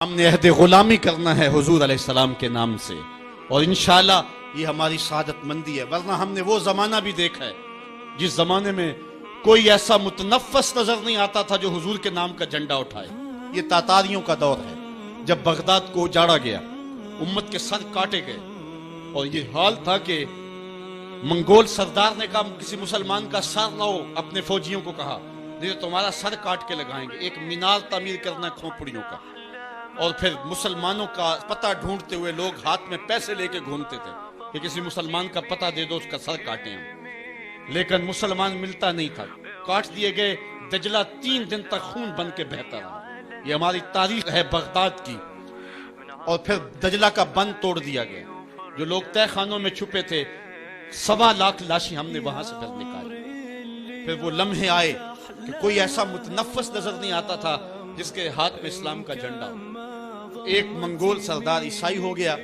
ہم نے عہد غلامی کرنا ہے حضور علیہ السلام کے نام سے، اور انشاءاللہ یہ ہماری سعادت مندی ہے۔ ورنہ ہم نے وہ زمانہ بھی دیکھا ہے جس زمانے میں کوئی ایسا متنفس نظر نہیں آتا تھا جو حضور کے نام کا جھنڈا اٹھائے۔ یہ تاتاریوں کا دور ہے، جب بغداد کو اجاڑا گیا، امت کے سر کاٹے گئے، اور یہ حال تھا کہ منگول سردار نے کہا کسی مسلمان کا سر لاؤ، اپنے فوجیوں کو کہا نہیں تو تمہارا سر کاٹ کے لگائیں گے۔ ایک مینار تعمیر کرنا ہے کھوپڑیوں کا، اور پھر مسلمانوں کا پتہ ڈھونڈتے ہوئے لوگ ہاتھ میں پیسے لے کے گھومتے تھے کہ کسی مسلمان کا پتہ دے دو، اس کا سر کاٹیں ہم، لیکن مسلمان ملتا نہیں تھا، کاٹ دیے گئے۔ دجلہ 3 دن تک خون بن کے بہتا رہا۔ یہ ہماری تاریخ ہے بغداد کی۔ اور پھر دجلہ کا بند توڑ دیا گیا، جو لوگ تہ خانوں میں چھپے تھے 1.25 لاکھ لاشیں ہم نے وہاں سے پھر نکالی۔ پھر وہ لمحے آئے کہ کوئی ایسا متنفس نظر نہیں آتا تھا جس کے ہاتھ میں اسلام کا جھنڈا ہو۔ ایک منگول سردار عیسائی ہو گیا،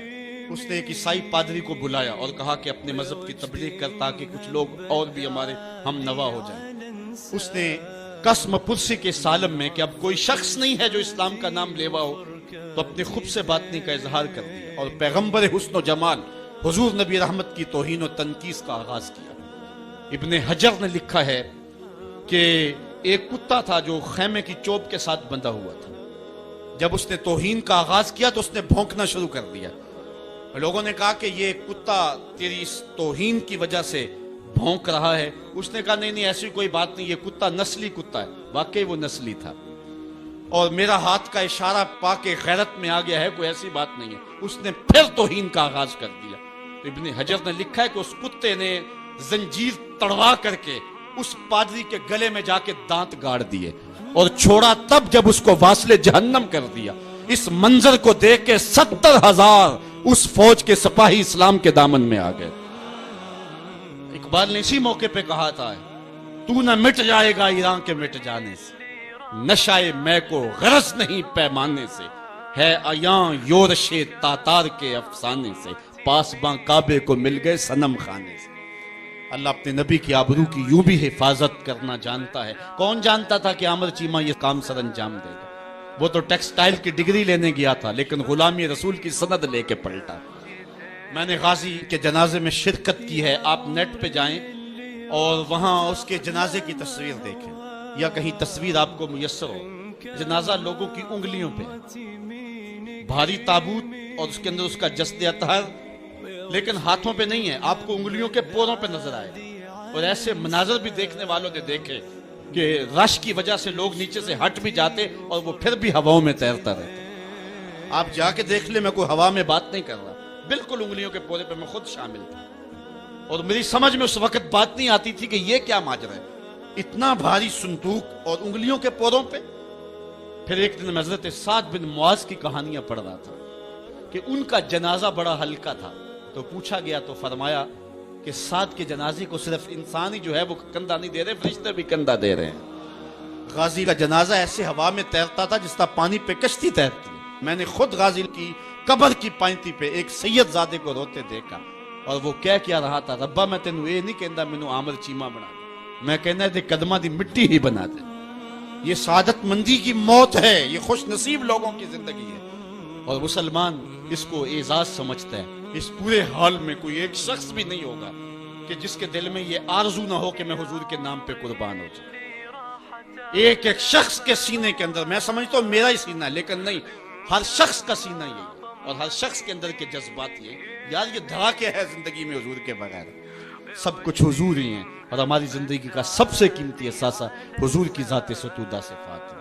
اس نے ایک عیسائی پادری کو بلایا اور کہا کہ اپنے مذہب کی تبلیغ کر تاکہ کچھ لوگ اور بھی ہمارے ہم نوا ہو جائیں۔ اس نے قسم پرسی کے سالم میں کہ اب کوئی شخص نہیں ہے جو اسلام کا نام لیوا ہو، تو اپنے خود سے باطنی کا اظہار کر دیا اور پیغمبر حسن و جمال حضور نبی رحمت کی توہین و تنقیص کا آغاز کیا۔ ابن حجر نے لکھا ہے کہ ایک کتا تھا جو خیمے کی چوب کے ساتھ بندھا ہوا تھا۔ جب اس نے توہین کا آغاز کیا تو اس نے بھونکنا شروع کر دیا۔ لوگوں نے کہا کہ یہ کتا تیری اس توہین کی وجہ سے بھونک رہا ہے۔ اس نے کہا نہیں ایسی کوئی بات نہیں، یہ کتا نسلی کتا ہے۔ واقعی وہ نسلی تھا، اور میرا ہاتھ کا اشارہ پا کے غیرت میں آ گیا ہے، کوئی ایسی بات نہیں ہے۔ اس نے پھر توہین کا آغاز کر دیا۔ ابن حجر نے لکھا ہے کہ اس کتے نے زنجیر تڑوا کر کے اس پادری کے گلے میں جا کے دانت گاڑ دیے اور چھوڑا تب جب اس کو واصل جہنم کر دیا۔ اس منظر کو دیکھ کے 70,000 اس فوج کے سپاہی اسلام کے دامن میں آ گئے۔ اقبال نے اسی موقع پہ کہا تھا تو نہ مٹ جائے گا ایران کے مٹ جانے سے، نشائے میں کو غرض نہیں پیمانے سے، ہے عیاں یورش تاتار کے افسانے سے، پاسباں کعبے کو مل گئے صنم خانے سے۔ اللہ اپنے نبی کی آبرو کی یوں بھی حفاظت کرنا جانتا ہے۔ کون جانتا تھا کہ عامر چیمہ یہ کام سر انجام دے گا؟ وہ تو ٹیکسٹائل کی ڈگری لینے گیا تھا، لیکن غلامی رسول کی سند لے کے پلٹا۔ میں نے غازی کے جنازے میں شرکت کی ہے، آپ نیٹ پہ جائیں اور وہاں اس کے جنازے کی تصویر دیکھیں، یا کہیں تصویر آپ کو میسر ہو۔ جنازہ لوگوں کی انگلیوں پہ، بھاری تابوت اور اس کے اندر اس کا جسد اطہر، لیکن ہاتھوں پہ نہیں ہے، آپ کو انگلیوں کے پوروں پہ نظر آئے۔ اور ایسے مناظر بھی دیکھنے والوں نے دیکھے کہ رش کی وجہ سے لوگ نیچے سے ہٹ بھی جاتے اور وہ پھر بھی ہواؤں میں تیرتا رہتا۔ آپ جا کے دیکھ لیں، میں کوئی ہوا میں بات نہیں کر رہا، بالکل انگلیوں کے پورے پہ میں خود شامل تھا، اور میری سمجھ میں اس وقت بات نہیں آتی تھی کہ یہ کیا ماجرا ہے، اتنا بھاری صندوق اور انگلیوں کے پوروں پہ۔ پھر ایک دن میں حضرت سعد بن معاذ کی کہانیاں پڑھ رہا تھا کہ ان کا جنازہ بڑا ہلکا تھا، تو پوچھا گیا تو فرمایا کہ سعد کے جنازے کو صرف انسان ہی جو ہے وہ کندھا نہیں دے رہے، فرشتے بھی کندھا دے رہے ہیں۔ غازی کا جنازہ ایسے ہوا میں تیرتا تھا جس طرح پانی پہ کشتی تیرتی ہے۔ میں نے خود غازی کی قبر کی پائنتی پہ ایک سید زادے کو روتے دیکھا، اور وہ کہہ کیا رہا تھا، ربا میں تینوں یہ نہیں کہندا مینوں عامر چیمہ بنا دے، میں کہنا دے قدماں دی مٹی ہی بنا دے۔ یہ سعادت مندی کی موت ہے، یہ خوش نصیب لوگوں کی زندگی ہے، اور مسلمان اس کو اعزاز سمجھتا ہے۔ اس پورے حال میں کوئی ایک شخص بھی نہیں ہوگا کہ جس کے دل میں یہ آرزو نہ ہو کہ میں حضور کے نام پہ قربان ہو جاؤں۔ ایک ایک شخص کے سینے کے اندر، میں سمجھتا ہوں میرا ہی سینہ ہے، لیکن نہیں، ہر شخص کا سینہ یہی ہے، اور ہر شخص کے اندر کے جذبات یہ، یار یہ دھڑا کیا ہے زندگی میں حضور کے بغیر؟ سب کچھ حضور ہی ہیں، اور ہماری زندگی کا سب سے قیمتی اثاثہ حضور کی ذات ستودہ صفات ہے۔